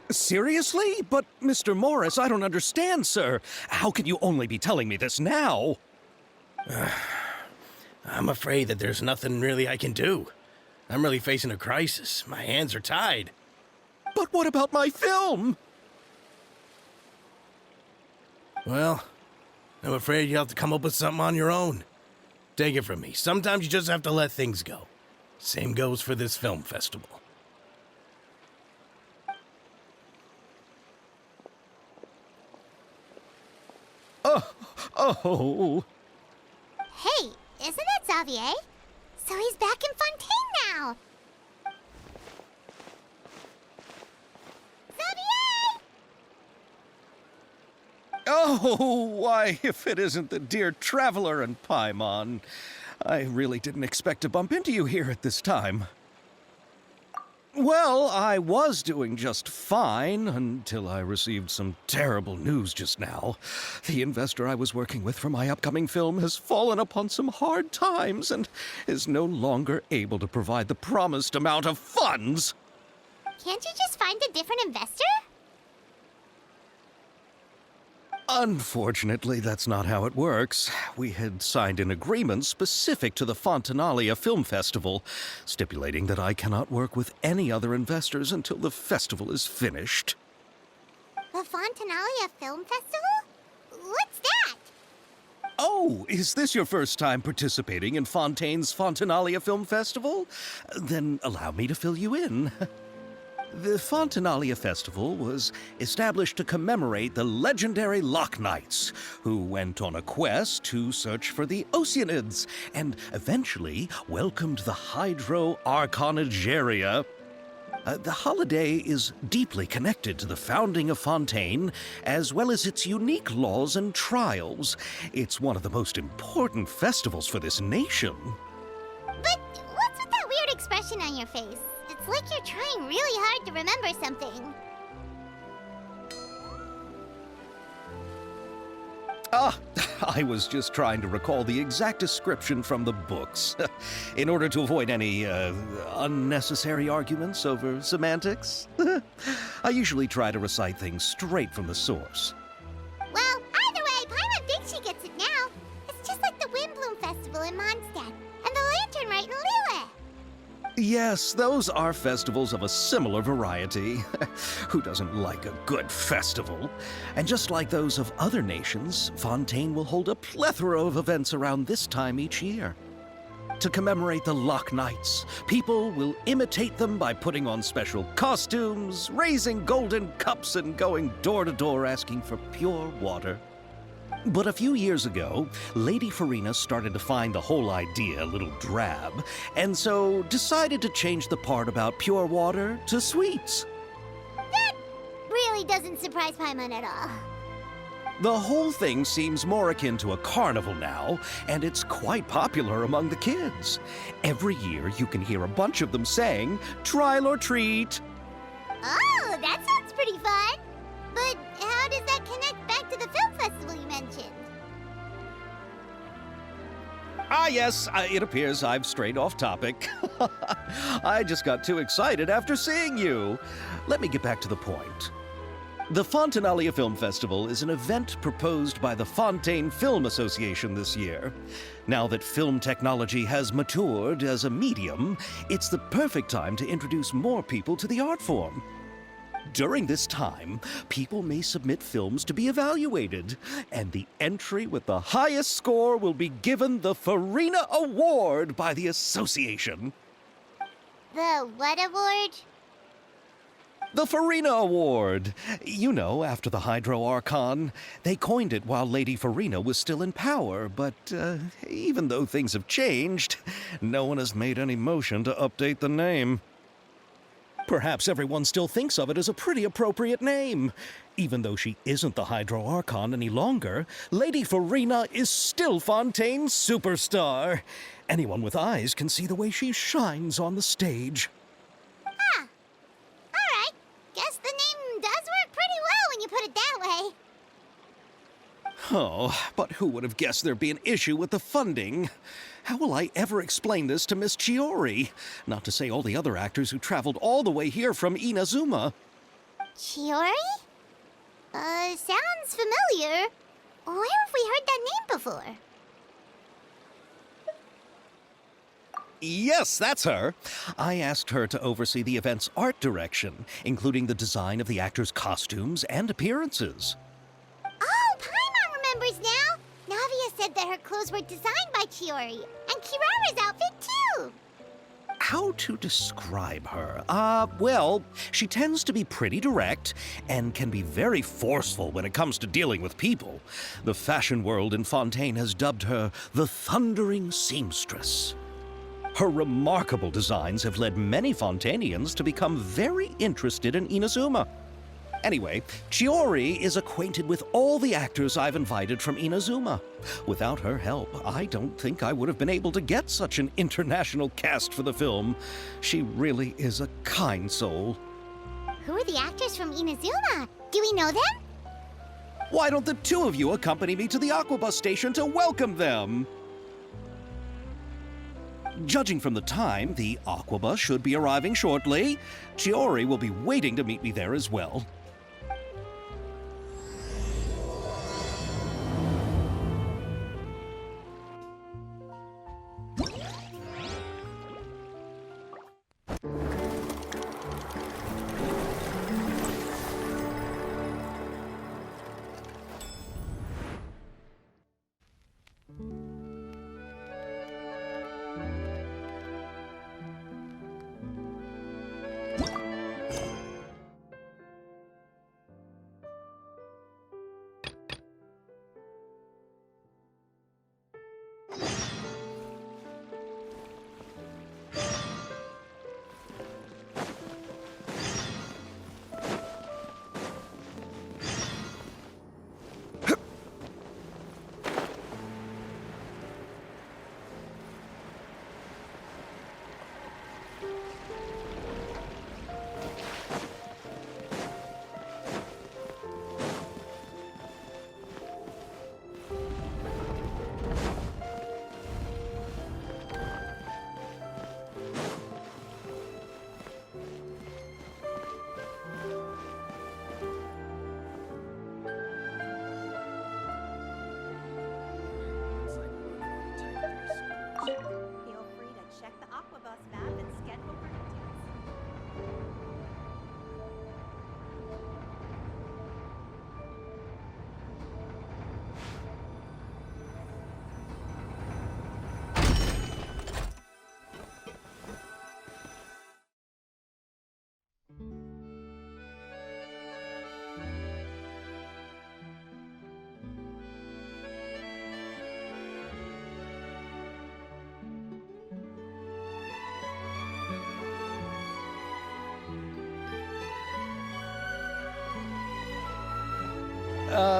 Seriously? But, Mr. Morris, I don't understand, sir. How can you only be telling me this now? I'm afraid that there's nothing really I can do. I'm really facing a crisis. My hands are tied. But what about my film? Well, I'm afraid you'll have to come up with something on your own. Take it from me. Sometimes you just have to let things go. Same goes for this film festival. Oh. Hey, isn't that Xavier? So he's back in Fontaine now! Xavier! Oh, why, if it isn't the dear Traveler and Paimon. I really didn't expect to bump into you here at this time. Well, I was doing just fine until I received some terrible news just now. The investor I was working with for my upcoming film has fallen upon some hard times and is no longer able to provide the promised amount of funds. Can't you just find a different investor? Unfortunately, that's not how it works. We had signed an agreement specific to the Fontanalia Film Festival, stipulating that I cannot work with any other investors until the festival is finished. The Fontanalia Film Festival? What's that? Oh, is this your first time participating in Fontaine's Fontanalia Film Festival? Then allow me to fill you in. The Fontanalia Festival was established to commemorate the legendary Loch Knights, who went on a quest to search for the Oceanids and eventually welcomed the Hydro Arconageria. The holiday is deeply connected to the founding of Fontaine, as well as its unique laws and trials. It's one of the most important festivals for this nation. But what's with that weird expression on your face? It's like you're trying really hard to remember something. I was just trying to recall the exact description from the books, in order to avoid any unnecessary arguments over semantics. I usually try to recite things straight from the source. Well, either way, Paimon thinks she gets it now. It's just like the Windbloom Festival in Mondstadt, and the Lantern Rite in Lille. Yes, those are festivals of a similar variety. Who doesn't like a good festival? And just like those of other nations, Fontaine will hold a plethora of events around this time each year. To commemorate the Loch Knights, people will imitate them by putting on special costumes, raising golden cups, and going door to door asking for pure water. But a few years ago, Lady Farina started to find the whole idea a little drab, and so decided to change the part about pure water to sweets. That really doesn't surprise Paimon at all. The whole thing seems more akin to a carnival now, and it's quite popular among the kids. Every year you can hear a bunch of them saying, "Trial or treat." Oh, that sounds pretty fun. But how does that connect back to the film festival you mentioned? Ah, yes, it appears I've strayed off topic. I just got too excited after seeing you. Let me get back to the point. The Fontanalia Film Festival is an event proposed by the Fontaine Film Association this year. Now that film technology has matured as a medium, it's the perfect time to introduce more people to the art form. During this time, people may submit films to be evaluated, and the entry with the highest score will be given the Farina Award by the association. The what award? The Farina Award. You know, after the Hydro Archon. They coined it while Lady Farina was still in power, but even though things have changed, no one has made any motion to update the name. Perhaps everyone still thinks of it as a pretty appropriate name. Even though she isn't the Hydro Archon any longer, Lady Farina is still Fontaine's superstar. Anyone with eyes can see the way she shines on the stage. Huh. Alright. Guess the name does work pretty well when you put it that way. Oh, but who would have guessed there'd be an issue with the funding? How will I ever explain this to Miss Chiori? Not to say all the other actors who traveled all the way here from Inazuma. Chiori? Sounds familiar. Where have we heard that name before? Yes, that's her. I asked her to oversee the event's art direction, including the design of the actors' costumes and appearances. Oh, Paimon remembers now! Navia said that her clothes were designed by Chiori, and Kirara's outfit too! How to describe her? Well, she tends to be pretty direct and can be very forceful when it comes to dealing with people. The fashion world in Fontaine has dubbed her the Thundering Seamstress. Her remarkable designs have led many Fontainians to become very interested in Inazuma. Anyway, Chiori is acquainted with all the actors I've invited from Inazuma. Without her help, I don't think I would have been able to get such an international cast for the film. She really is a kind soul. Who are the actors from Inazuma? Do we know them? Why don't the two of you accompany me to the Aquabus station to welcome them? Judging from the time, the Aquabus should be arriving shortly. Chiori will be waiting to meet me there as well. Feel free to check the Aquabus map and schedule for details.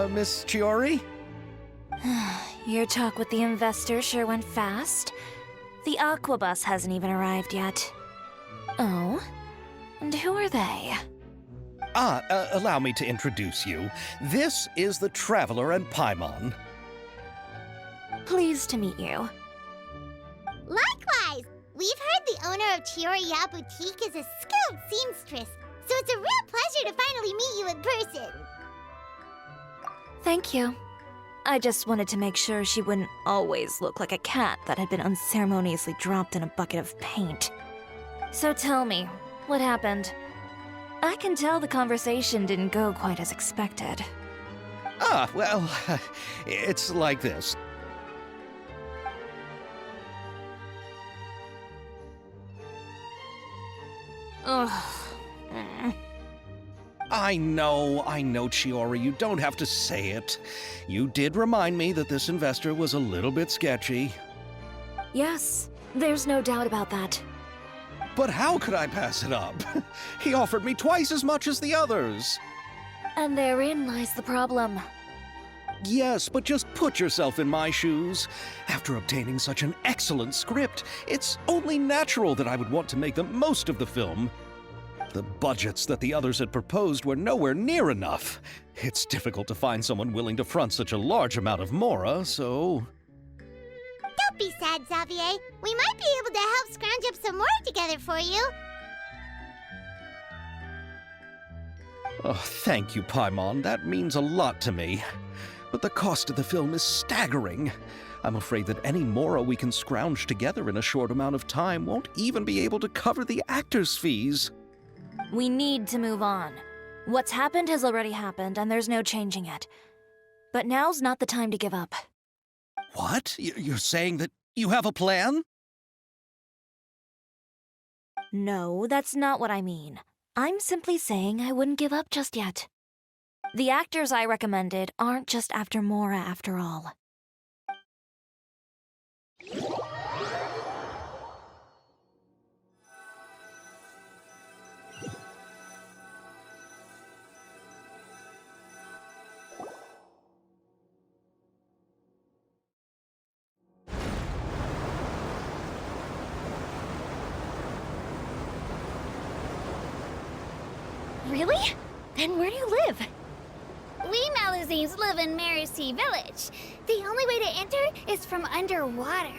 Miss Chiori? Your talk with the investor sure went fast. The Aquabus hasn't even arrived yet. Oh? And who are they? Allow me to introduce you. This is the Traveler and Paimon. Pleased to meet you. Likewise! We've heard the owner of Chioriya Boutique is a skilled seamstress, so it's a real pleasure to finally meet you in person. Thank you. I just wanted to make sure she wouldn't always look like a cat that had been unceremoniously dropped in a bucket of paint. So tell me, what happened? I can tell the conversation didn't go quite as expected. Well, it's like this. Ugh. I know, Chiori, you don't have to say it. You did remind me that this investor was a little bit sketchy. Yes, there's no doubt about that. But how could I pass it up? He offered me twice as much as the others. And therein lies the problem. Yes, but just put yourself in my shoes. After obtaining such an excellent script, it's only natural that I would want to make the most of the film. The budgets that the others had proposed were nowhere near enough. It's difficult to find someone willing to front such a large amount of mora, so... Don't be sad, Xavier. We might be able to help scrounge up some more together for you. Oh, thank you, Paimon. That means a lot to me. But the cost of the film is staggering. I'm afraid that any Mora we can scrounge together in a short amount of time won't even be able to cover the actors' fees. We need to move on. What's happened has already happened, and there's no changing it. But now's not the time to give up. What? You're saying that you have a plan? No, that's not what I mean. I'm simply saying I wouldn't give up just yet. The actors I recommended aren't just after Mora after all. Really? Then where do you live? We Malazines live in Marcy Village. The only way to enter is from underwater.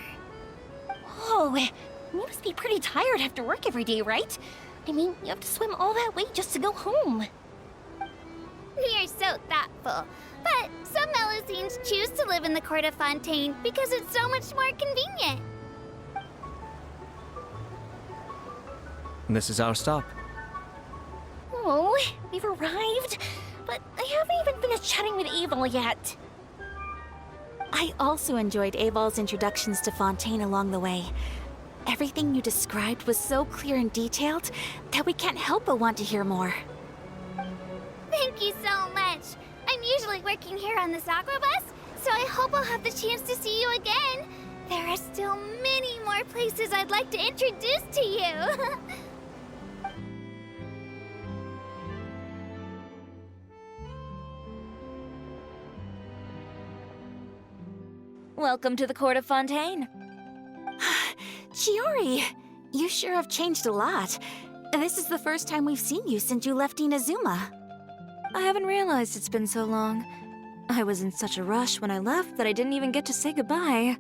Oh, you must be pretty tired after work every day, right? I mean, you have to swim all that way just to go home. We are so thoughtful. But some Malazines choose to live in the Court of Fontaine because it's so much more convenient. This is our stop. Oh, we've arrived, but I haven't even finished chatting with Aval yet. I also enjoyed Aval's introductions to Fontaine along the way. Everything you described was so clear and detailed that we can't help but want to hear more. Thank you so much. I'm usually working here on this aqua bus, so I hope I'll have the chance to see you again. There are still many more places I'd like to introduce to you. Welcome to the Court of Fontaine. Chiori, you sure have changed a lot. This is the first time we've seen you since you left Inazuma. I haven't realized it's been so long. I was in such a rush when I left that I didn't even get to say goodbye.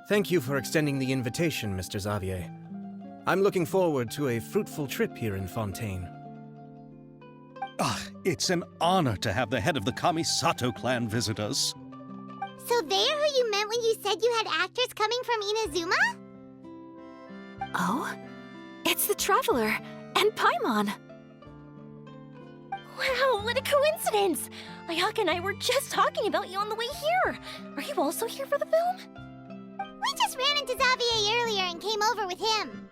Thank you for extending the invitation, Mr. Xavier. I'm looking forward to a fruitful trip here in Fontaine. It's an honor to have the head of the Kamisato clan visit us. So they're who you meant when you said you had actors coming from Inazuma? Oh? It's the Traveler and Paimon. Wow, what a coincidence! Ayaka and I were just talking about you on the way here. Are you also here for the film? We just ran into Xavier earlier and came over with him.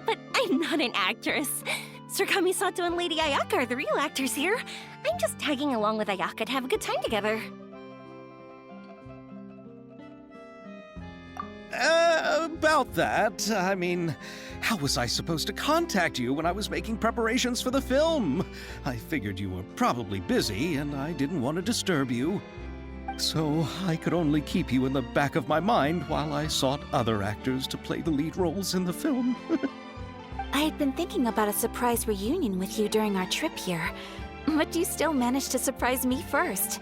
But I'm not an actress. Sir Kamisato and Lady Ayaka are the real actors here. I'm just tagging along with Ayaka to have a good time together. About that, I mean, how was I supposed to contact you when I was making preparations for the film? I figured you were probably busy, and I didn't want to disturb you. So I could only keep you in the back of my mind while I sought other actors to play the lead roles in the film. I had been thinking about a surprise reunion with you during our trip here, but you still managed to surprise me first.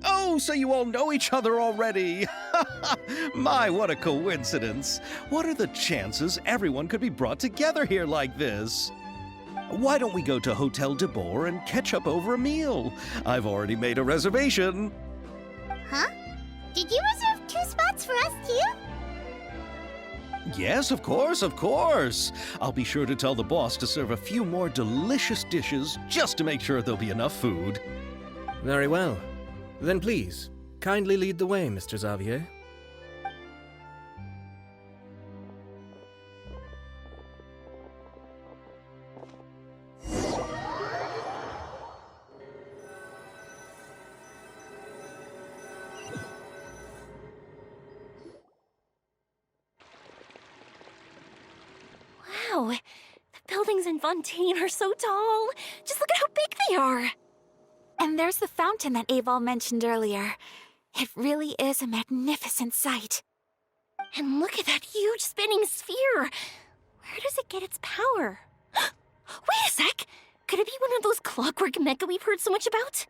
Oh, so you all know each other already! My, what a coincidence! What are the chances everyone could be brought together here like this? Why don't we go to Hotel de Boer and catch up over a meal? I've already made a reservation. Huh? Did you reserve 2 spots for us too? Yes, of course, of course. I'll be sure to tell the boss to serve a few more delicious dishes just to make sure there'll be enough food. Very well. Then please, kindly lead the way, Mr. Xavier. Wow, the buildings in Fontaine are so tall. Just look at how big they are. And there's the fountain that Aval mentioned earlier. It really is a magnificent sight. And look at that huge spinning sphere. Where does it get its power? Wait a sec! Could it be one of those clockwork mecha we've heard so much about?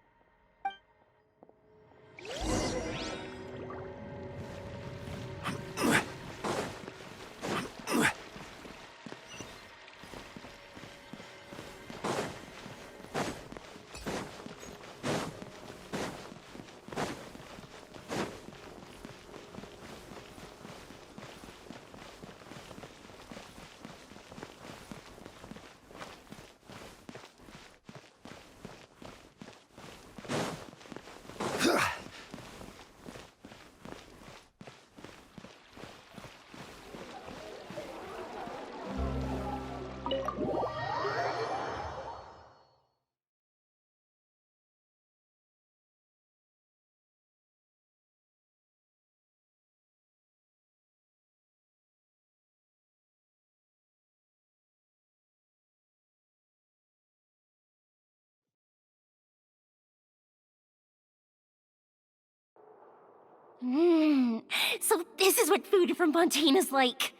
So this is what food from Fontaine is like.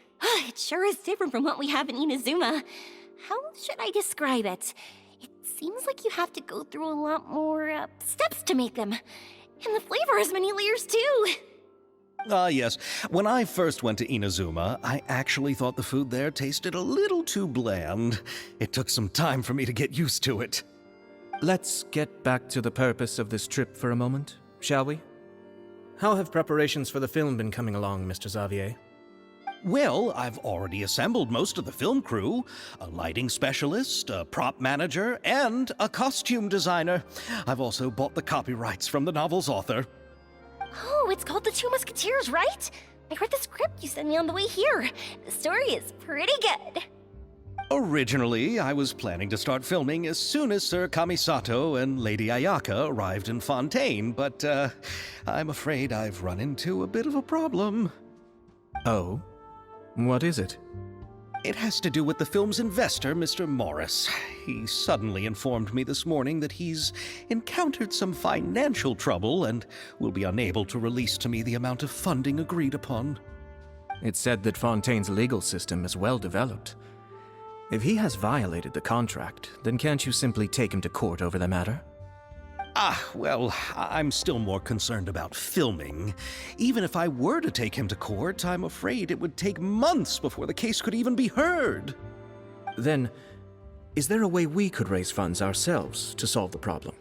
It sure is different from what we have in Inazuma. How should I describe it? It seems like you have to go through a lot more steps to make them. And the flavor has many layers too. Ah, yes. When I first went to Inazuma, I actually thought the food there tasted a little too bland. It took some time for me to get used to it. Let's get back to the purpose of this trip for a moment, shall we? How have preparations for the film been coming along, Mr. Xavier? Well, I've already assembled most of the film crew, a lighting specialist, a prop manager, and a costume designer. I've also bought the copyrights from the novel's author. Oh, it's called The Two Musketeers, right? I read the script you sent me on the way here. The story is pretty good. Originally, I was planning to start filming as soon as Sir Kamisato and Lady Ayaka arrived in Fontaine, but I'm afraid I've run into a bit of a problem. Oh? What is it? It has to do with the film's investor, Mr. Morris. He suddenly informed me this morning that he's encountered some financial trouble and will be unable to release to me the amount of funding agreed upon. It's said that Fontaine's legal system is well developed. If he has violated the contract, then can't you simply take him to court over the matter? Well, I'm still more concerned about filming. Even if I were to take him to court, I'm afraid it would take months before the case could even be heard. Then, is there a way we could raise funds ourselves to solve the problem?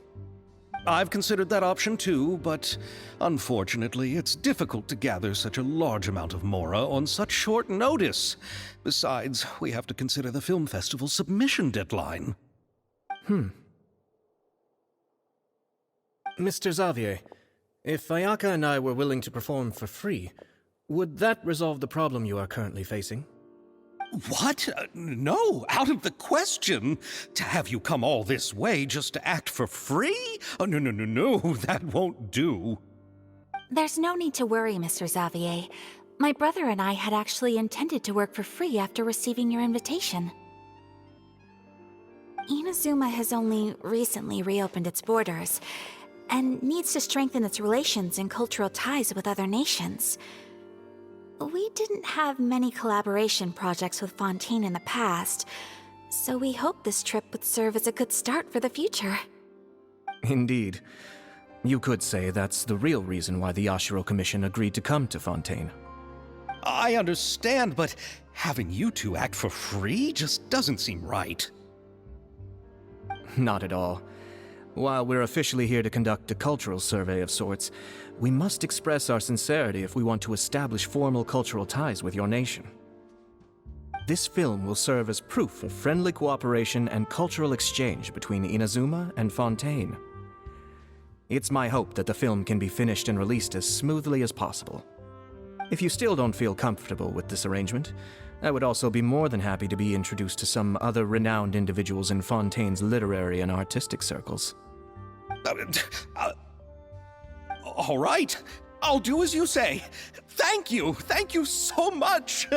I've considered that option too, but unfortunately, it's difficult to gather such a large amount of Mora on such short notice. Besides, we have to consider the film festival's submission deadline. Mr. Xavier, if Ayaka and I were willing to perform for free, would that resolve the problem you are currently facing? What? No, out of the question. To have you come all this way just to act for free? Oh, no, that won't do. There's no need to worry, Mr. Xavier. My brother and I had actually intended to work for free after receiving your invitation. Inazuma has only recently reopened its borders, and needs to strengthen its relations and cultural ties with other nations. We didn't have many collaboration projects with Fontaine in the past, so we hoped this trip would serve as a good start for the future. Indeed. You could say that's the real reason why the Yashiro Commission agreed to come to Fontaine. I understand, but having you two act for free just doesn't seem right. Not at all. While we're officially here to conduct a cultural survey of sorts, we must express our sincerity if we want to establish formal cultural ties with your nation. This film will serve as proof of friendly cooperation and cultural exchange between Inazuma and Fontaine. It's my hope that the film can be finished and released as smoothly as possible. If you still don't feel comfortable with this arrangement, I would also be more than happy to be introduced to some other renowned individuals in Fontaine's literary and artistic circles. All right, I'll do as you say. Thank you so much.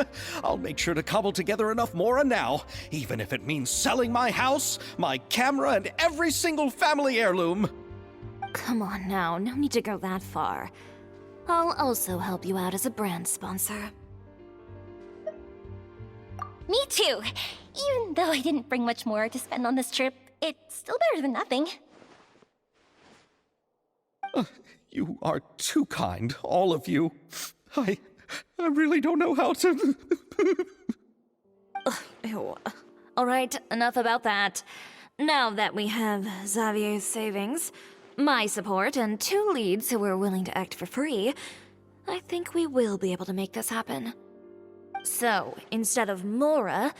I'll make sure to cobble together enough Mora now, even if it means selling my house, my camera, and every single family heirloom. Come on now, no need to go that far. I'll also help you out as a brand sponsor. Me too. Even though I didn't bring much more to spend on this trip, it's still better than nothing. You are too kind, all of you. I really don't know how to... Ew. All right, enough about that. Now that we have Xavier's savings, my support, and 2 leads who are willing to act for free, I think we will be able to make this happen. So, instead of Mora,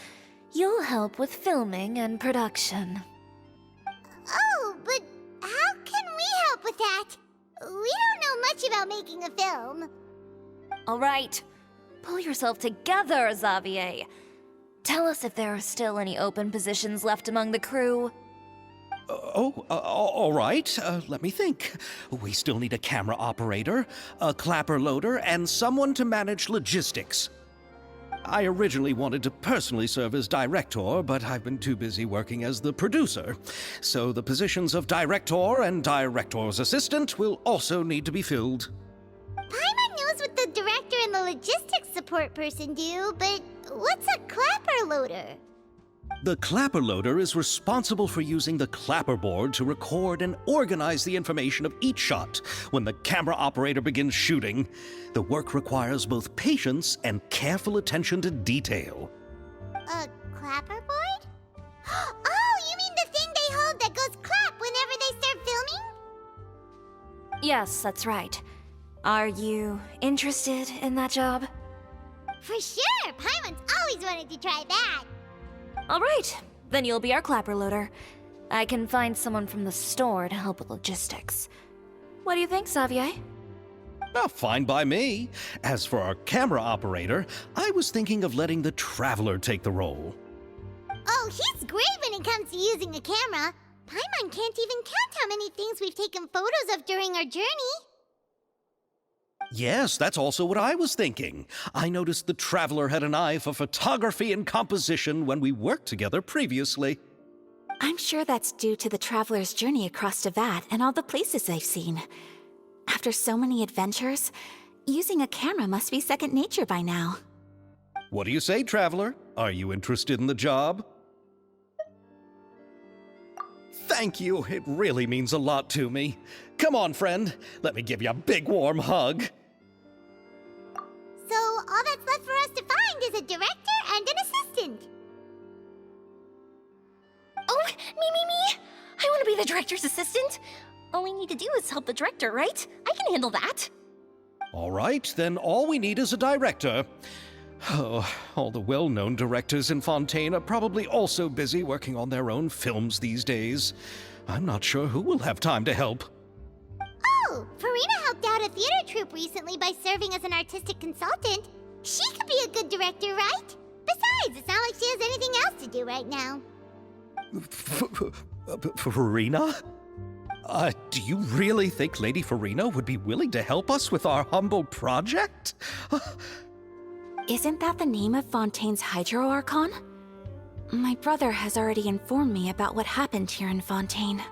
you'll help with filming and production. Oh, but how can we help with that? We don't know much about making a film. All right, pull yourself together, Xavier. Tell us if there are still any open positions left among the crew. All right. Let me think. We still need a camera operator, a clapper loader, and someone to manage logistics. I originally wanted to personally serve as director, but I've been too busy working as the producer. So the positions of director and director's assistant will also need to be filled. I'm support person do, but what's a clapper loader? The clapper loader is responsible for using the clapper board to record and organize the information of each shot when the camera operator begins shooting. The work requires both patience and careful attention to detail. A clapper board? Oh, you mean the thing they hold that goes clap whenever they start filming? Yes, that's right. Are you interested in that job? For sure! Paimon's always wanted to try that. All right, then you'll be our clapper loader. I can find someone from the store to help with logistics. What do you think, Xavier? Oh, fine by me. As for our camera operator, I was thinking of letting the Traveler take the role. Oh, he's great when it comes to using a camera. Paimon can't even count how many things we've taken photos of during our journey. Yes, that's also what I was thinking. I noticed the Traveler had an eye for photography and composition when we worked together previously. I'm sure that's due to the traveler's journey across Teyvat and all the places they've seen. After so many adventures, using a camera must be second nature by now. What do you say, Traveler? Are you interested in the job? Thank you. It really means a lot to me. Come on, friend. Let me give you a big warm hug. So all that's left for us to find is a director and an assistant. Oh, me! I want to be the director's assistant. All I need to do is help the director, right? I can handle that. All right, then all we need is a director. Oh, all the well-known directors in Fontaine are probably also busy working on their own films these days. I'm not sure who will have time to help. Oh, Farina helped out a theater troupe recently by serving as an artistic consultant. She could be a good director, right? Besides, it's not like she has anything else to do right now. Farina? Do you really think Lady Farina would be willing to help us with our humble project? Isn't that the name of Fontaine's Hydro Archon? My brother has already informed me about what happened here in Fontaine.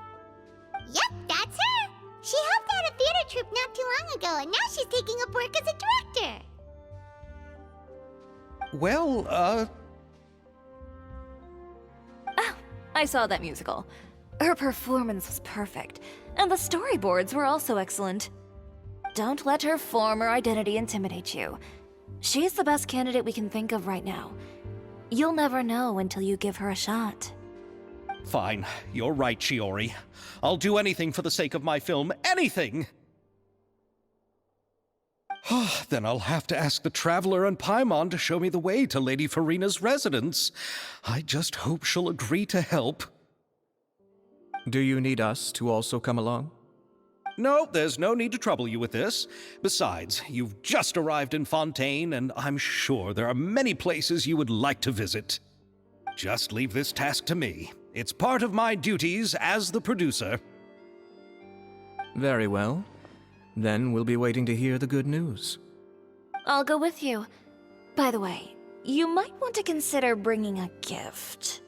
Yep, that's her. She helped out a theater troupe not too long ago, and now she's taking up work as a director. Well, Oh, I saw that musical. Her performance was perfect, and the storyboards were also excellent. Don't let her form or identity intimidate you. She's the best candidate we can think of right now. You'll never know until you give her a shot. Fine. You're right, Shiori. I'll do anything for the sake of my film. Anything! Then I'll have to ask the Traveler and Paimon to show me the way to Lady Farina's residence. I just hope she'll agree to help. Do you need us to also come along? No, there's no need to trouble you with this. Besides, you've just arrived in Fontaine, and I'm sure there are many places you would like to visit. Just leave this task to me. It's part of my duties as the producer. Very well. Then we'll be waiting to hear the good news. I'll go with you. By the way, you might want to consider bringing a gift.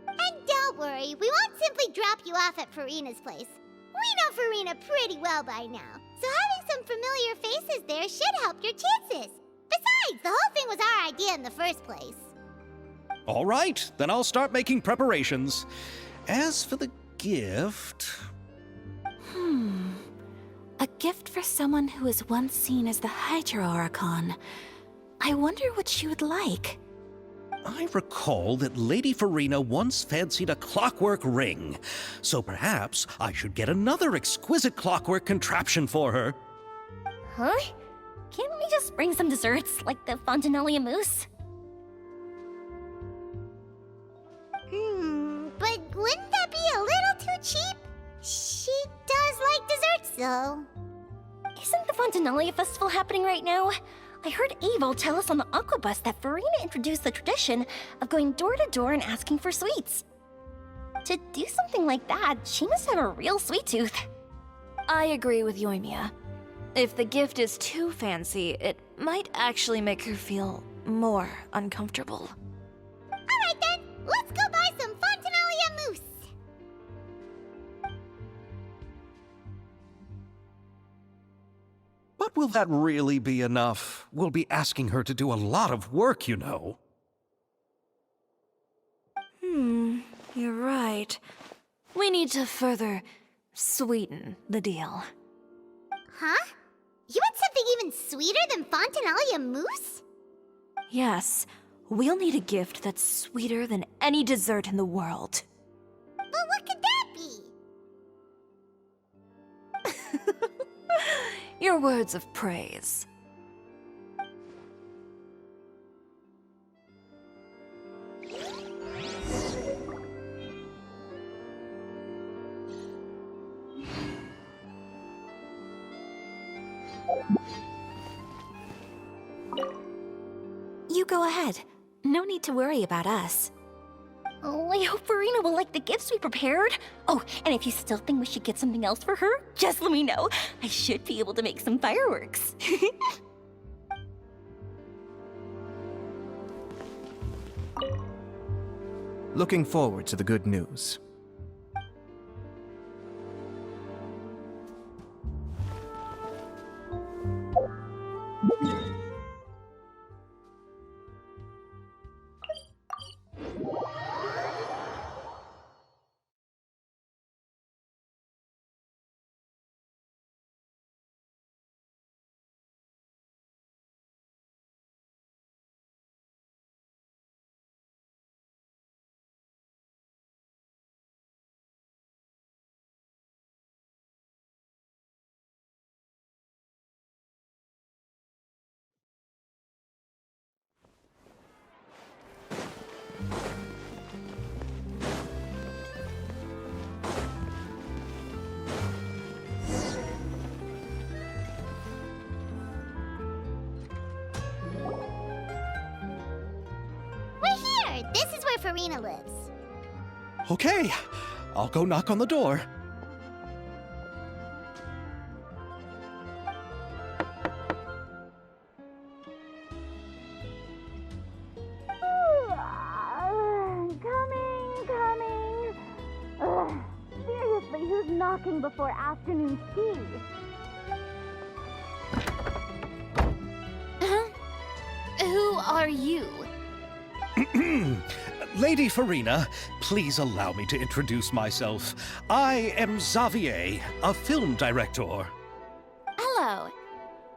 And don't worry, we won't simply drop you off at Farina's place. We know Farina pretty well by now, so having some familiar faces there should help your chances. Besides, the whole thing was our idea in the first place. All right, then I'll start making preparations. As for the gift... A gift for someone who was once seen as the Hydro Archon. I wonder what she would like. I recall that Lady Farina once fancied a clockwork ring, so perhaps I should get another exquisite clockwork contraption for her. Huh? Can't we just bring some desserts, like the Fontinalia mousse? But wouldn't that be a little too cheap? She does like desserts, though. Isn't the Fontinalia festival happening right now? I heard Abel tell us on the Aquabus that Farina introduced the tradition of going door to door and asking for sweets. To do something like that, she must have a real sweet tooth. I agree with Yoimiya. If the gift is too fancy, it might actually make her feel more uncomfortable. Alright then, let's go buy some Fontinalia mousse. But will that really be enough? We'll be asking her to do a lot of work, you know. You're right. We need to further sweeten the deal. Huh? You want something even sweeter than Fontinalia mousse? Yes, we'll need a gift that's sweeter than any dessert in the world. But what could that be? Your words of praise. You go ahead. No need to worry about us. Oh, I hope Farina will like the gifts we prepared. Oh, and if you still think we should get something else for her, just let me know. I should be able to make some fireworks. Looking forward to the good news. We're here! This is where Farina lives. Okay, I'll go knock on the door. Coming. Ugh, seriously, who's knocking before afternoon tea? Who are you? Lady Farina, please allow me to introduce myself. I am Xavier, a film director. Hello.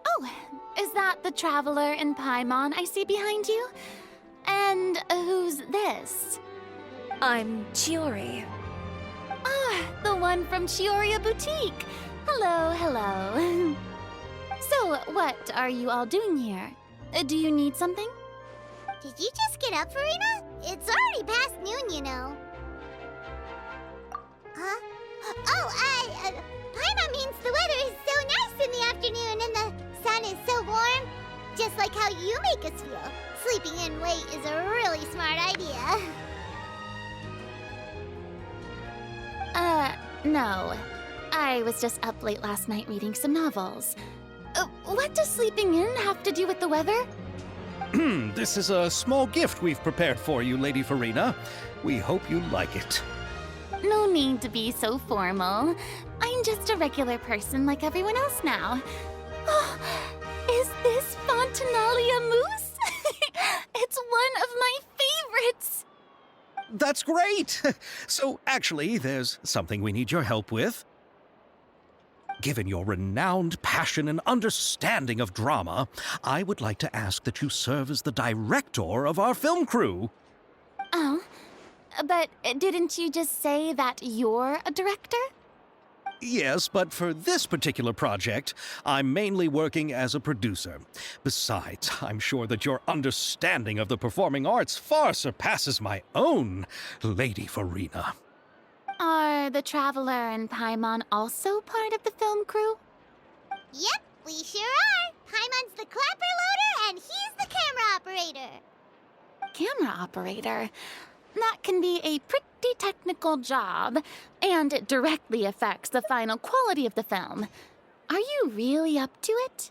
Oh, is that the traveler in Paimon I see behind you? And who's this? I'm Chiori. Ah, the one from Chioria Boutique. Hello. So, what are you all doing here? Do you need something? Did you just get up, Farina? It's already past noon, you know. Huh? Oh, Paimon means the weather is so nice in the afternoon and the sun is so warm. Just like how you make us feel. Sleeping in late is a really smart idea. No. I was just up late last night reading some novels. What does sleeping in have to do with the weather? This is a small gift we've prepared for you, Lady Farina. We hope you like it. No need to be so formal. I'm just a regular person like everyone else now. Oh, is this Fontinalia mousse? It's one of my favorites. That's great! So, actually, there's something we need your help with. Given your renowned passion and understanding of drama, I would like to ask that you serve as the director of our film crew. Oh, but didn't you just say that you're a director? Yes, but for this particular project, I'm mainly working as a producer. Besides, I'm sure that your understanding of the performing arts far surpasses my own, Lady Farina. Are the Traveler and Paimon also part of the film crew? Yep, we sure are. Paimon's the clapper loader and he's the camera operator. Camera operator? That can be a pretty technical job, and it directly affects the final quality of the film. Are you really up to it?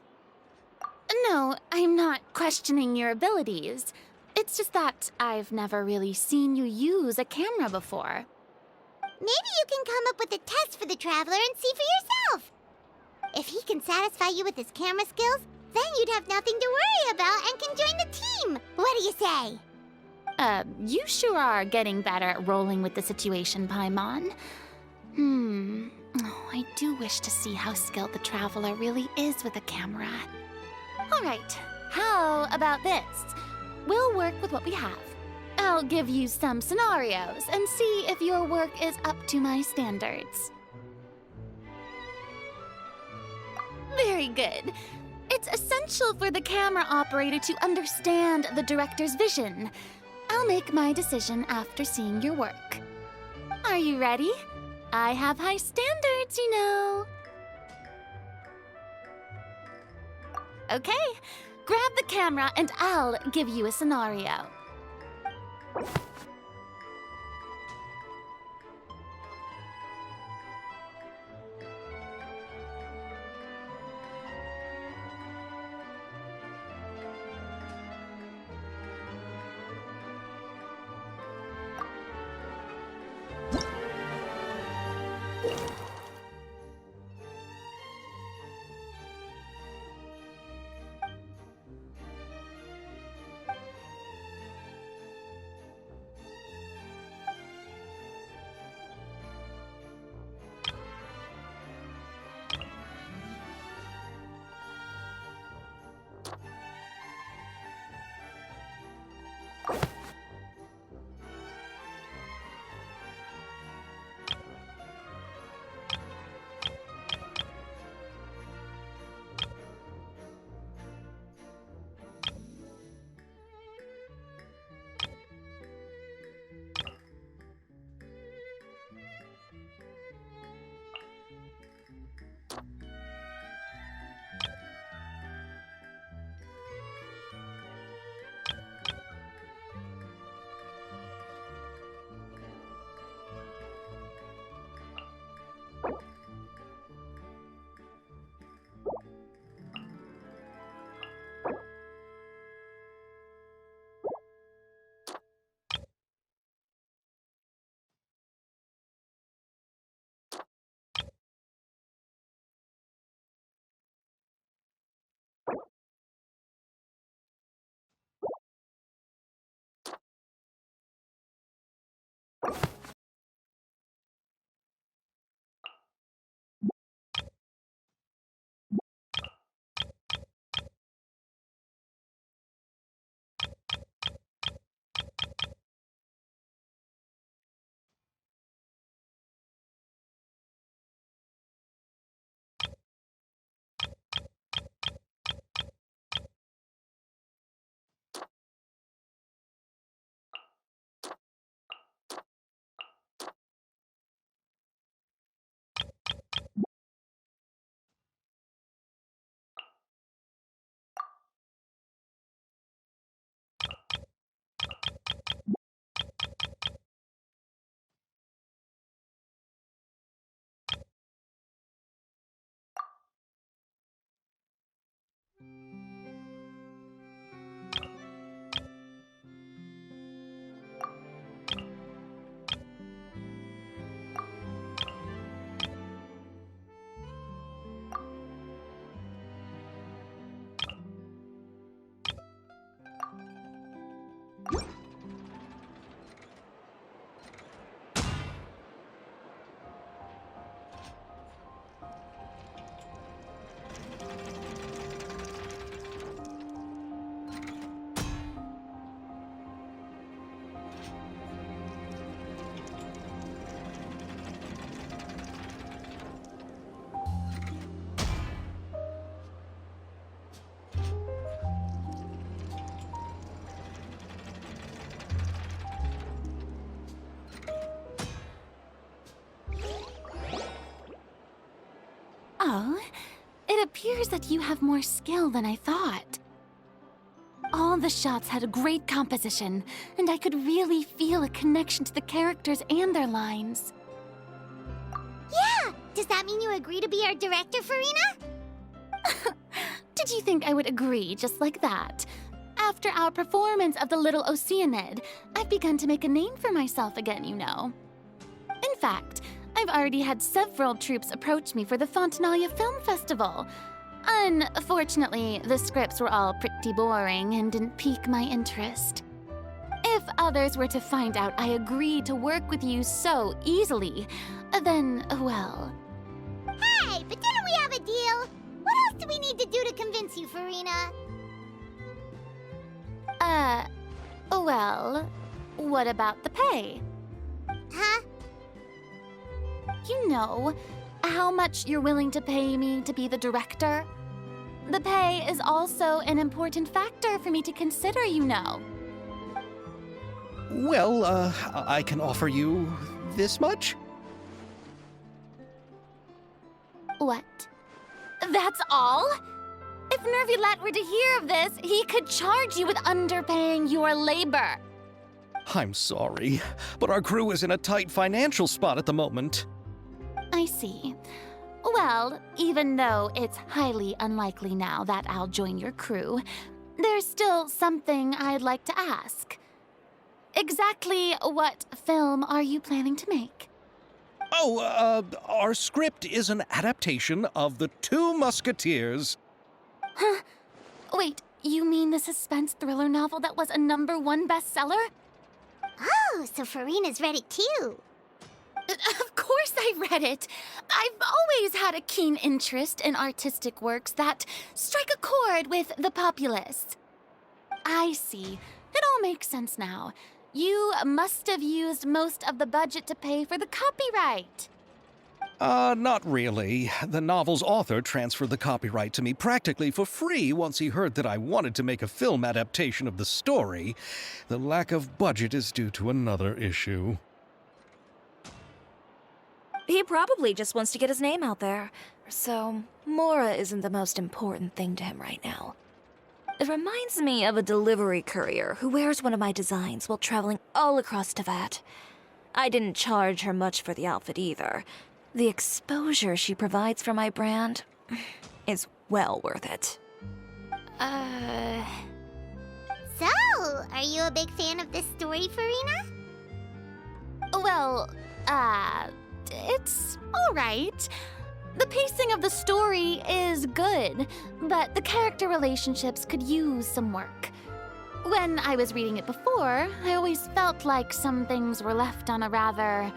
No, I'm not questioning your abilities. It's just that I've never really seen you use a camera before. Maybe you can come up with a test for the Traveler and see for yourself. If he can satisfy you with his camera skills, then you'd have nothing to worry about and can join the team. What do you say? You sure are getting better at rolling with the situation, Paimon. Oh, I do wish to see how skilled the Traveler really is with a camera. Alright, how about this? We'll work with what we have. I'll give you some scenarios and see if your work is up to my standards. Very good. It's essential for the camera operator to understand the director's vision. I'll make my decision after seeing your work. Are you ready? I have high standards, you know. Okay, grab the camera and I'll give you a scenario. Oh, it appears that you have more skill than I thought. All the shots had a great composition, and I could really feel a connection to the characters and their lines. Yeah! Does that mean you agree to be our director, Furina? Did you think I would agree just like that? After our performance of The Little Oceanid, I've begun to make a name for myself again, you know. In fact, I've already had several troops approach me for the Fontanalia Film Festival. Unfortunately, the scripts were all pretty boring and didn't pique my interest. If others were to find out I agreed to work with you so easily, then, well... Hey, but didn't we have a deal? What else do we need to do to convince you, Farina? Well, what about the pay? Huh? You know, how much you're willing to pay me to be the director? The pay is also an important factor for me to consider, you know. Well, I can offer you this much? What? That's all? If Nervilet were to hear of this, he could charge you with underpaying your labor. I'm sorry, but our crew is in a tight financial spot at the moment. I see. Well, even though it's highly unlikely now that I'll join your crew, there's still something I'd like to ask. Exactly what film are you planning to make? Oh, our script is an adaptation of The Two Musketeers. Huh? Wait, you mean the suspense thriller novel that was a #1 bestseller? Oh, so Farina's read it too. Of course I read it. I've always had a keen interest in artistic works that strike a chord with the populace. I see. It all makes sense now. You must have used most of the budget to pay for the copyright. Not really. The novel's author transferred the copyright to me practically for free once he heard that I wanted to make a film adaptation of the story. The lack of budget is due to another issue. He probably just wants to get his name out there. So, Mora isn't the most important thing to him right now. It reminds me of a delivery courier who wears one of my designs while traveling all across Teyvat. I didn't charge her much for the outfit either. The exposure she provides for my brand is well worth it. So, are you a big fan of this story, Farina? Well, it's all right. The pacing of the story is good, but the character relationships could use some work. When I was reading it before, I always felt like some things were left on a rather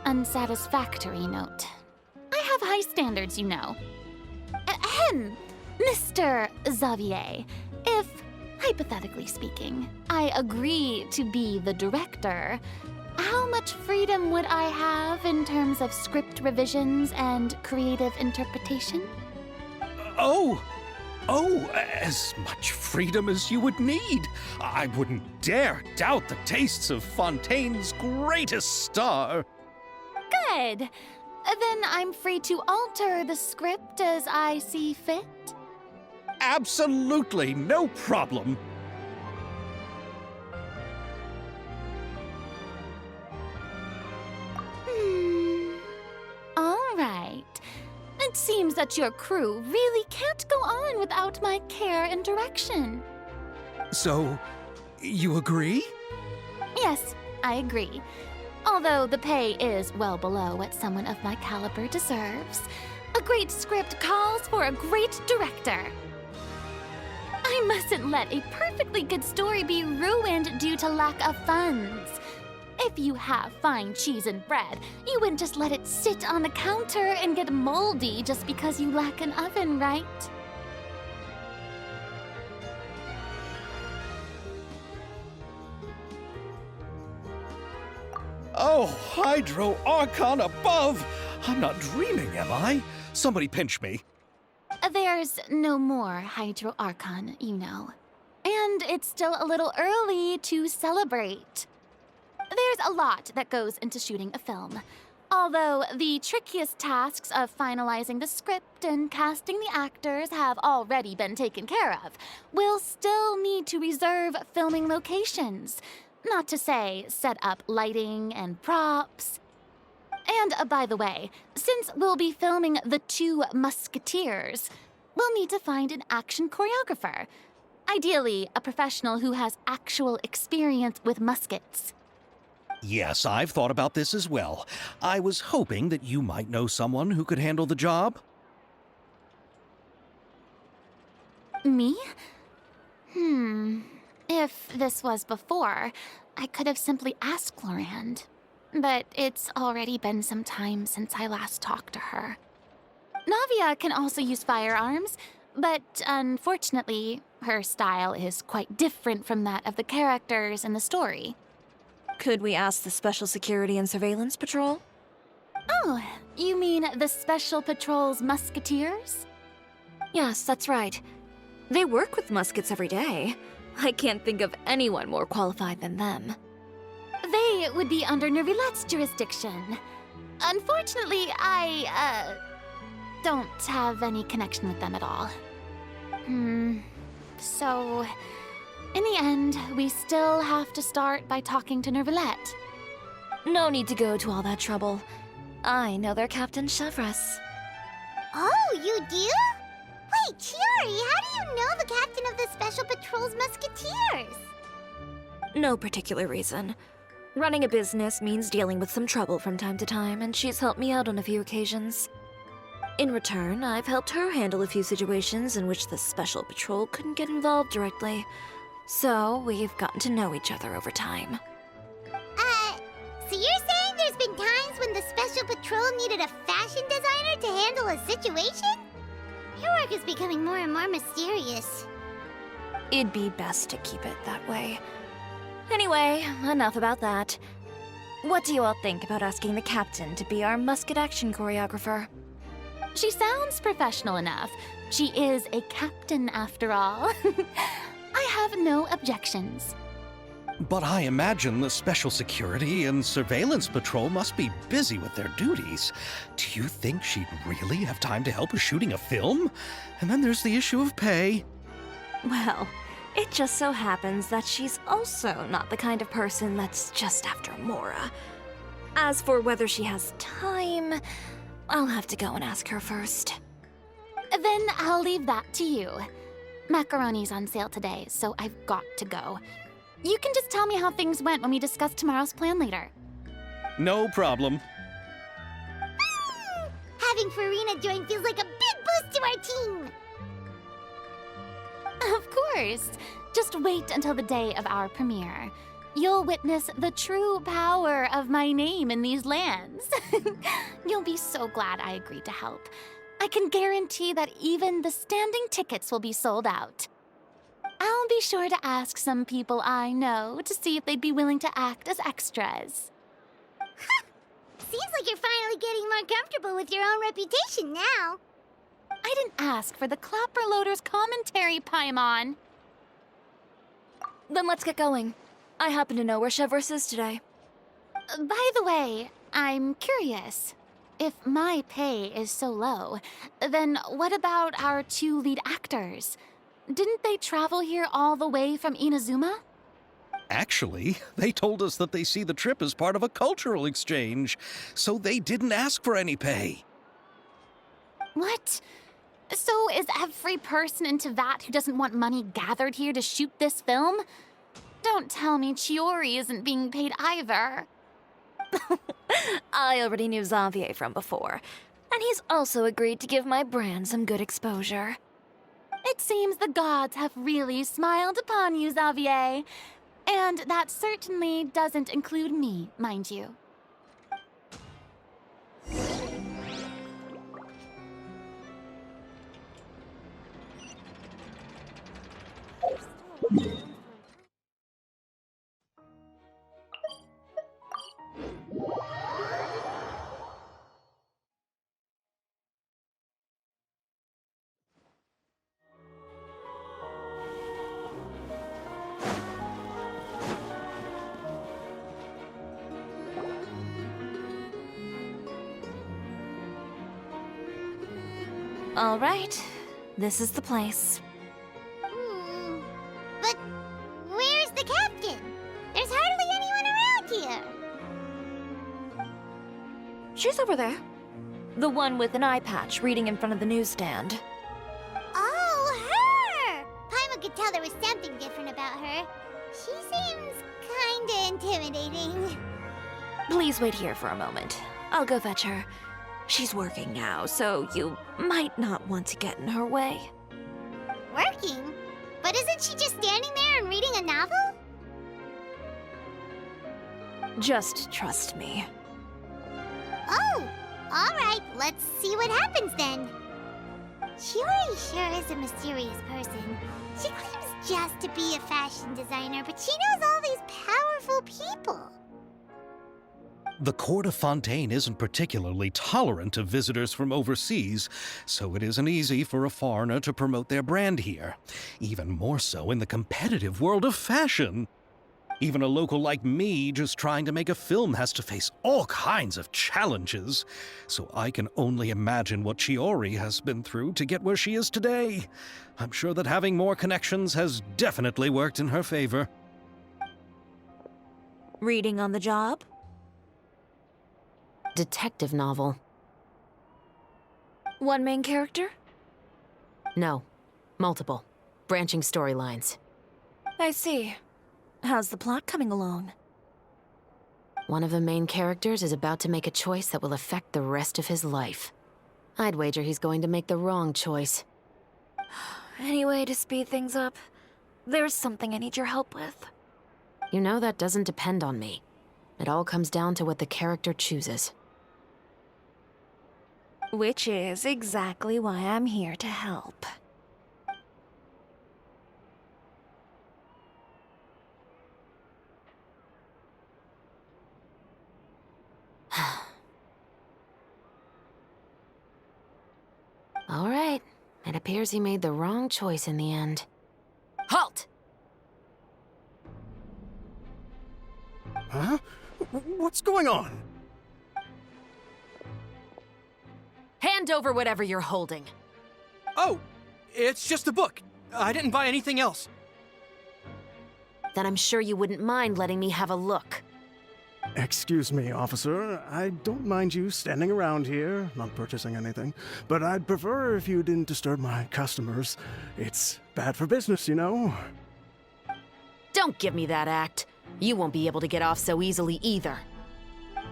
unsatisfactory note. I have high standards, you know. Ahem, Mr. Xavier, if, hypothetically speaking, I agree to be the director, how much freedom would I have in terms of script revisions and creative interpretation? Oh, as much freedom as you would need. I wouldn't dare doubt the tastes of Fontaine's greatest star. Good. Then I'm free to alter the script as I see fit. Absolutely no problem. All right. It seems that your crew really can't go on without my care and direction. So, you agree? Yes, I agree. Although the pay is well below what someone of my caliber deserves, a great script calls for a great director. I mustn't let a perfectly good story be ruined due to lack of funds. If you have fine cheese and bread, you wouldn't just let it sit on the counter and get moldy just because you lack an oven, right? Oh, Hydro Archon above! I'm not dreaming, am I? Somebody pinch me. There's no more Hydro Archon, you know. And it's still a little early to celebrate. There's a lot that goes into shooting a film. Although the trickiest tasks of finalizing the script and casting the actors have already been taken care of, we'll still need to reserve filming locations. Not to say set up lighting and props. And by the way, since we'll be filming The Two Musketeers, we'll need to find an action choreographer. Ideally, a professional who has actual experience with muskets. Yes, I've thought about this as well. I was hoping that you might know someone who could handle the job. Me? If this was before, I could have simply asked Glorand. But it's already been some time since I last talked to her. Navia can also use firearms, but unfortunately, her style is quite different from that of the characters in the story. Could we ask the Special Security and Surveillance Patrol? Oh, you mean the Special Patrol's musketeers? Yes, that's right. They work with muskets every day. I can't think of anyone more qualified than them. They would be under Nervilette's jurisdiction. Unfortunately, I don't have any connection with them at all. So, in the end, we still have to start by talking to Nervilette. No need to go to all that trouble. I know their Captain Chevres. Oh, you do? Wait, Chiori, how do you know the captain of the Special Patrol's musketeers? No particular reason. Running a business means dealing with some trouble from time to time, and she's helped me out on a few occasions. In return, I've helped her handle a few situations in which the Special Patrol couldn't get involved directly. So, we've gotten to know each other over time. So you're saying there's been times when the Special Patrol needed a fashion designer to handle a situation? Your work is becoming more and more mysterious. It'd be best to keep it that way. Anyway, enough about that. What do you all think about asking the captain to be our musket action choreographer? She sounds professional enough. She is a captain, after all. I have no objections. But I imagine the Special Security and Surveillance Patrol must be busy with their duties. Do you think she'd really have time to help with shooting a film? And then there's the issue of pay. Well, it just so happens that she's also not the kind of person that's just after Mora. As for whether she has time, I'll have to go and ask her first. Then I'll leave that to you. Macaroni's on sale today, so I've got to go. You can just tell me how things went when we discuss tomorrow's plan later. No problem. Having Farina join feels like a big boost to our team. Of course. Just wait until the day of our premiere. You'll witness the true power of my name in these lands. You'll be so glad I agreed to help. I can guarantee that even the standing tickets will be sold out. I'll be sure to ask some people I know to see if they'd be willing to act as extras. Seems like you're finally getting more comfortable with your own reputation now. I didn't ask for the Clapper Loader's commentary, Paimon. Then let's get going. I happen to know where Chevres is today. By the way, I'm curious. If my pay is so low, then what about our two lead actors? Didn't they travel here all the way from Inazuma? Actually, they told us that they see the trip as part of a cultural exchange, so they didn't ask for any pay. What? So is every person in Teyvat who doesn't want money gathered here to shoot this film? Don't tell me Chiori isn't being paid either. I already knew Xavier from before, and he's also agreed to give my brand some good exposure. It seems the gods have really smiled upon you, Xavier. And that certainly doesn't include me, mind you. All right, this is the place. But where's the captain? There's hardly anyone around here. She's over there. The one with an eye patch reading in front of the newsstand. Oh, her! Paimon could tell there was something different about her. She seems kinda intimidating. Please wait here for a moment. I'll go fetch her. She's working now, so you might not want to get in her way. Working? But isn't she just standing there and reading a novel? Just trust me. Oh, alright, let's see what happens then. Chiori sure is a mysterious person. She claims just to be a fashion designer, but she knows all these powerful people. The court of Fontaine isn't particularly tolerant of visitors from overseas, so it isn't easy for a foreigner to promote their brand here. Even more so in the competitive world of fashion. Even a local like me just trying to make a film has to face all kinds of challenges. So I can only imagine what Chiori has been through to get where she is today. I'm sure that having more connections has definitely worked in her favor. Reading on the job? Detective novel. One main character? No. Multiple. Branching storylines. I see. How's the plot coming along? One of the main characters is about to make a choice that will affect the rest of his life. I'd wager he's going to make the wrong choice. Any way to speed things up? There's something I need your help with. You know that doesn't depend on me. It all comes down to what the character chooses. Which is exactly why I'm here to help. All right. It appears he made the wrong choice in the end. Halt! Huh? What's going on? Hand over whatever you're holding. Oh, it's just a book. I didn't buy anything else. Then I'm sure you wouldn't mind letting me have a look. Excuse me, officer. I don't mind you standing around here, not purchasing anything, but I'd prefer if you didn't disturb my customers. It's bad for business, you know. Don't give me that act. You won't be able to get off so easily either.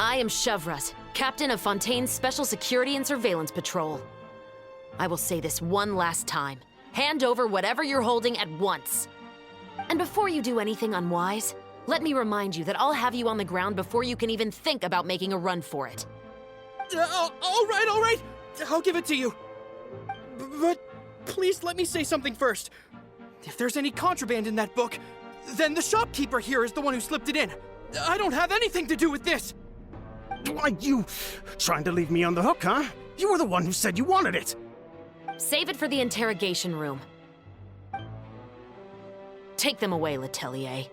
I am Chevras, captain of Fontaine's Special Security and Surveillance Patrol. I will say this one last time. Hand over whatever you're holding at once. And before you do anything unwise, let me remind you that I'll have you on the ground before you can even think about making a run for it. All right. I'll give it to you. But please let me say something first. If there's any contraband in that book, then the shopkeeper here is the one who slipped it in. I don't have anything to do with this. Why, you trying to leave me on the hook, huh? You were the one who said you wanted it. Save it for the interrogation room. Take them away, Letelier.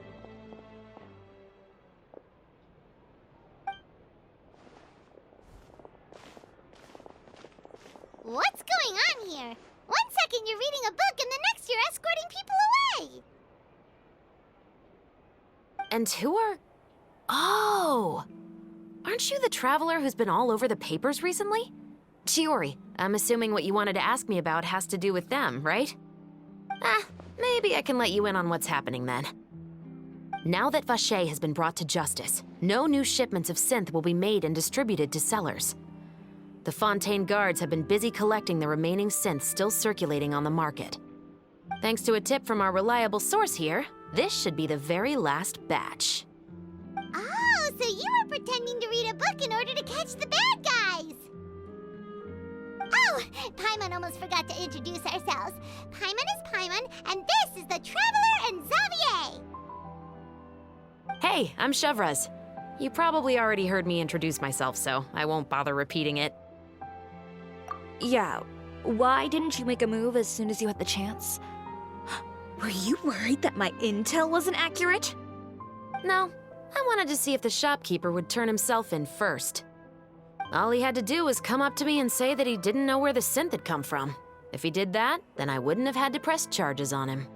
What's going on here? 1 second you're reading a book and the next you're escorting people away. And who are... Oh! Aren't you the traveler who's been all over the papers recently? Chiori, I'm assuming what you wanted to ask me about has to do with them, right? Maybe I can let you in on what's happening then. Now that Vacher has been brought to justice, no new shipments of synth will be made and distributed to sellers. The Fontaine guards have been busy collecting the remaining synths still circulating on the market. Thanks to a tip from our reliable source here, this should be the very last batch. Oh, so you were pretending to read a book in order to catch the bad guys. Oh, Paimon almost forgot to introduce ourselves. Paimon is Paimon, and this is the Traveler and Xavier. Hey, I'm Chevras. You probably already heard me introduce myself, so I won't bother repeating it. Yeah, why didn't you make a move as soon as you had the chance? Were you worried that my intel wasn't accurate? No, I wanted to see if the shopkeeper would turn himself in first. All he had to do was come up to me and say that he didn't know where the synth had come from. If he did that, then I wouldn't have had to press charges on him.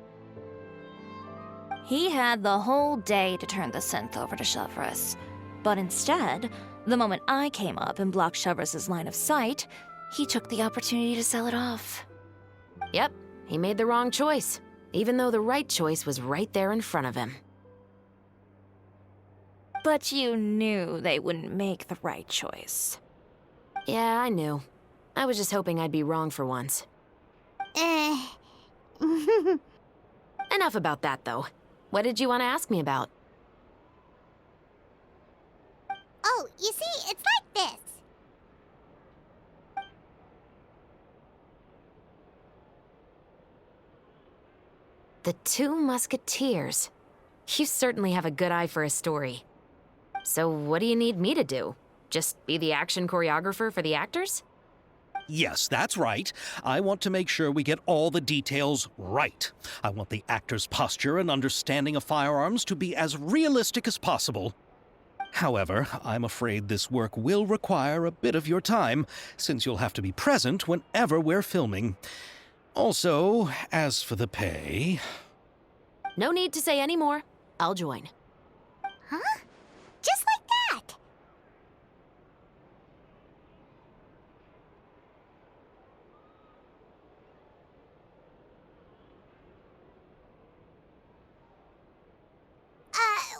He had the whole day to turn the synth over to Chevras. But instead, the moment I came up and blocked Chevras' line of sight, he took the opportunity to sell it off. Yep, he made the wrong choice, even though the right choice was right there in front of him. But you knew they wouldn't make the right choice. Yeah, I knew. I was just hoping I'd be wrong for once. Enough about that, though. What did you want to ask me about? Oh, you see, it's like this. The Two Musketeers. You certainly have a good eye for a story. So what do you need me to do? Just be the action choreographer for the actors? Yes, that's right. I want to make sure we get all the details right. I want the actor's posture and understanding of firearms to be as realistic as possible. However, I'm afraid this work will require a bit of your time, since you'll have to be present whenever we're filming. Also, as for the pay... No need to say any more. I'll join. Huh? Just like that?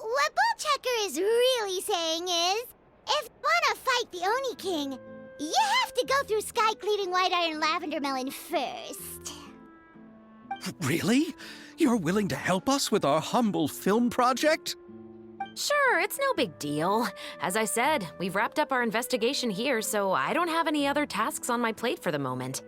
What Bullchecker is really saying is, if you want to fight the Oni King, you have to go through Sky Cleaning White Iron Lavender Melon first. Really? You're willing to help us with our humble film project? Sure, it's no big deal. As I said, we've wrapped up our investigation here, so I don't have any other tasks on my plate for the moment.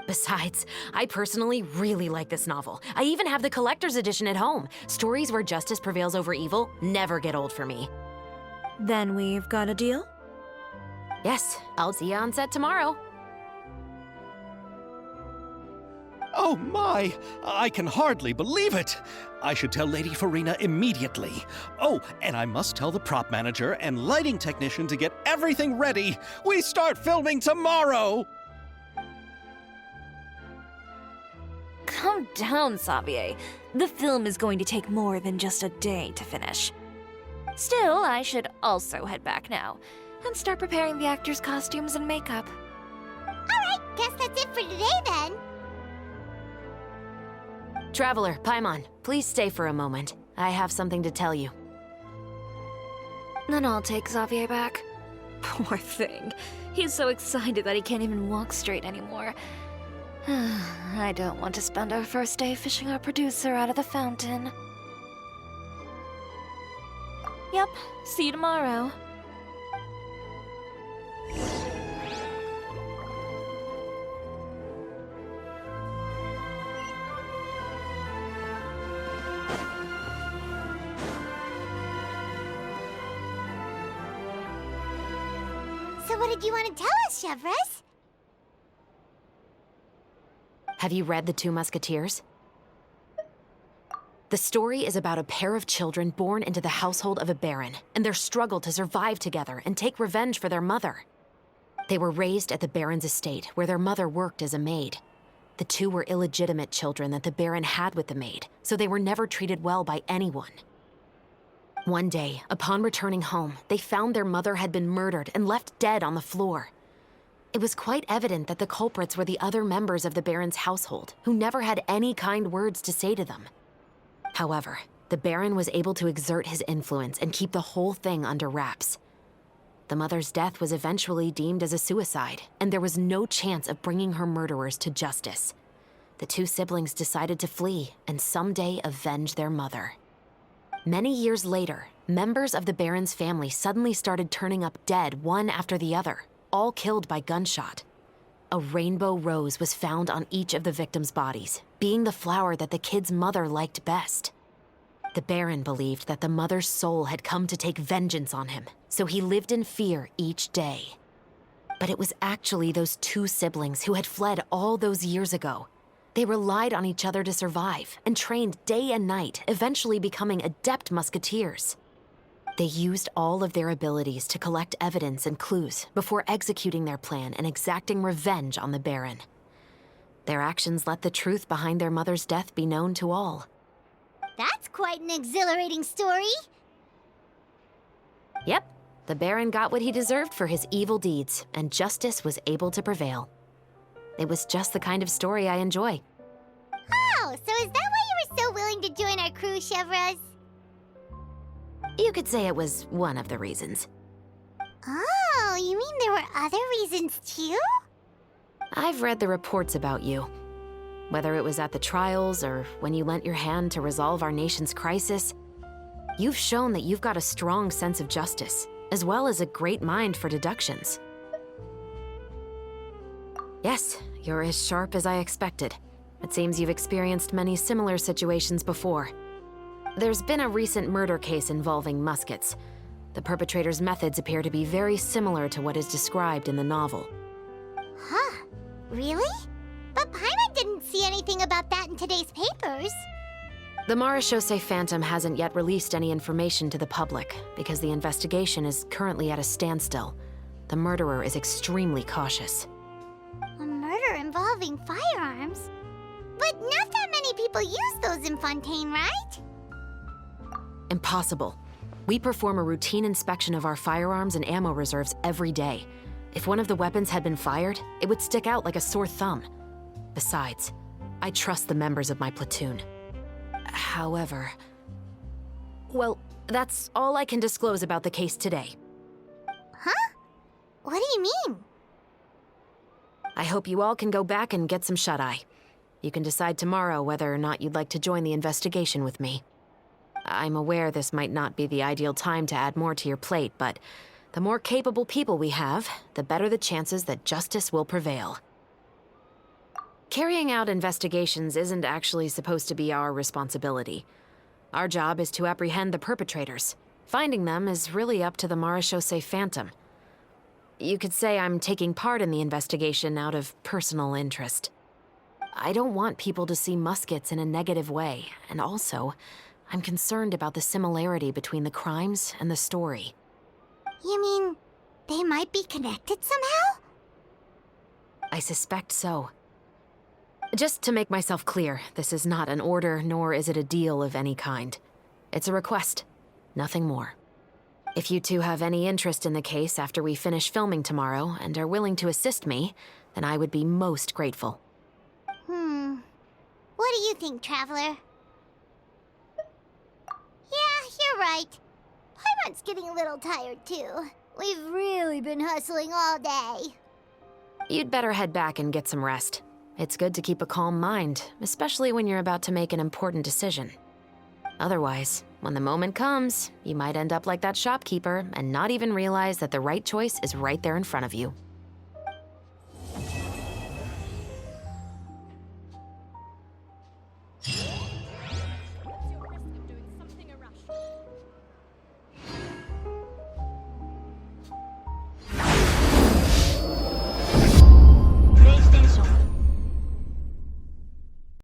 Besides, I personally really like this novel. I even have the collector's edition at home. Stories where justice prevails over evil never get old for me. Then we've got a deal? Yes, I'll see you on set tomorrow. Oh my! I can hardly believe it! I should tell Lady Farina immediately. Oh, and I must tell the prop manager and lighting technician to get everything ready. We start filming tomorrow! Calm down, Xavier. The film is going to take more than just a day to finish. Still, I should also head back now and start preparing the actors' costumes and makeup. Alright, guess that's it for today then. Traveler, Paimon, please stay for a moment. I have something to tell you. Then I'll take Xavier back. Poor thing. He's so excited that he can't even walk straight anymore. I don't want to spend our first day fishing our producer out of the fountain. Yep, see you tomorrow. So what did you want to tell us, Chevres? Have you read The Two Musketeers? The story is about a pair of children born into the household of a baron and their struggle to survive together and take revenge for their mother. They were raised at the baron's estate, where their mother worked as a maid. The two were illegitimate children that the baron had with the maid, so they were never treated well by anyone. One day, upon returning home, they found their mother had been murdered and left dead on the floor. It was quite evident that the culprits were the other members of the baron's household, who never had any kind words to say to them. However, the baron was able to exert his influence and keep the whole thing under wraps. The mother's death was eventually deemed as a suicide, and there was no chance of bringing her murderers to justice. The two siblings decided to flee and someday avenge their mother. Many years later, members of the baron's family suddenly started turning up dead one after the other, all killed by gunshot. A rainbow rose was found on each of the victims' bodies, being the flower that the kid's mother liked best. The baron believed that the mother's soul had come to take vengeance on him, so he lived in fear each day. But it was actually those two siblings who had fled all those years ago. They relied on each other to survive and trained day and night, eventually becoming adept musketeers. They used all of their abilities to collect evidence and clues before executing their plan and exacting revenge on the baron. Their actions let the truth behind their mother's death be known to all. That's quite an exhilarating story. Yep, the baron got what he deserved for his evil deeds, and justice was able to prevail. It was just the kind of story I enjoy. Oh, so is that why you were so willing to join our crew, Chevres? You could say it was one of the reasons. Oh, you mean there were other reasons too? I've read the reports about you. Whether it was at the trials or when you lent your hand to resolve our nation's crisis, you've shown that you've got a strong sense of justice, as well as a great mind for deductions. Yes, you're as sharp as I expected. It seems you've experienced many similar situations before. There's been a recent murder case involving muskets. The perpetrator's methods appear to be very similar to what is described in the novel. Huh? Really? But Paimon didn't see anything about that in today's papers. The Marechaussee Phantom hasn't yet released any information to the public because the investigation is currently at a standstill. The murderer is extremely cautious. A murder involving firearms? But not that many people use those in Fontaine, right? Impossible. We perform a routine inspection of our firearms and ammo reserves every day. If one of the weapons had been fired, it would stick out like a sore thumb. Besides, I trust the members of my platoon. However... Well, that's all I can disclose about the case today. Huh? What do you mean? I hope you all can go back and get some shut-eye. You can decide tomorrow whether or not you'd like to join the investigation with me. I'm aware this might not be the ideal time to add more to your plate, but the more capable people we have, the better the chances that justice will prevail. Carrying out investigations isn't actually supposed to be our responsibility. Our job is to apprehend the perpetrators. Finding them is really up to the Marechaussee Phantom. You could say I'm taking part in the investigation out of personal interest. I don't want people to see muskets in a negative way, and also, I'm concerned about the similarity between the crimes and the story. You mean they might be connected somehow? I suspect so. Just to make myself clear, this is not an order, nor is it a deal of any kind. It's a request, nothing more. If you two have any interest in the case after we finish filming tomorrow and are willing to assist me, then I would be most grateful. What do you think, Traveler? Yeah, you're right. Paimon's getting a little tired too. We've really been hustling all day. You'd better head back and get some rest. It's good to keep a calm mind, especially when you're about to make an important decision. Otherwise, when the moment comes, you might end up like that shopkeeper and not even realize that the right choice is right there in front of you.